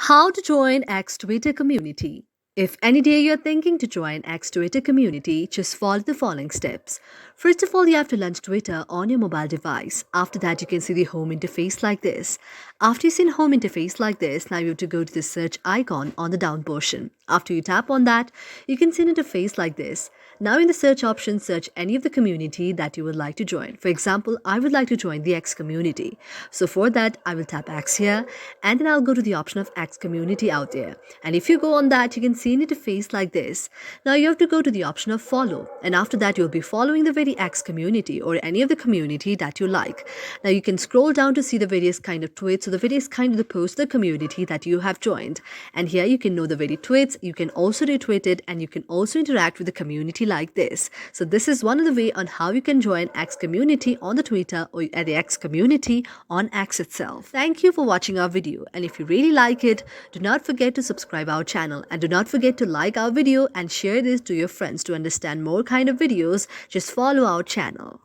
How to join X Twitter community. If any day you're thinking to join X Twitter community, just follow the following steps. First of all, you have to launch Twitter on your mobile device. After that, you can see the home interface like this. After you've seen home interface like this, now you have to go to the search icon on the down portion. After you tap on that, you can see an interface like this. Now in the search option, search any of the community that you would like to join. For example, I would like to join the X community. So for that, I will tap X here and then I'll go to the option of X community out there. And if you go on that, you can see an interface like this. Now you have to go to the option of follow. And after that, you'll be following the very X community or any of the community that you like. Now you can scroll down to see the various kind of tweets or the various kind of the posts, the community that you have joined. And here you can know the very tweets, you can also retweet it, and you can also interact with the community like this. So this is one of the way on how you can join X community on the Twitter or at the X community on X itself. Thank you for watching our video, and if you really like it, do not forget to subscribe our channel and do not forget to like our video and share this to your friends to understand more kind of videos. Just follow our channel.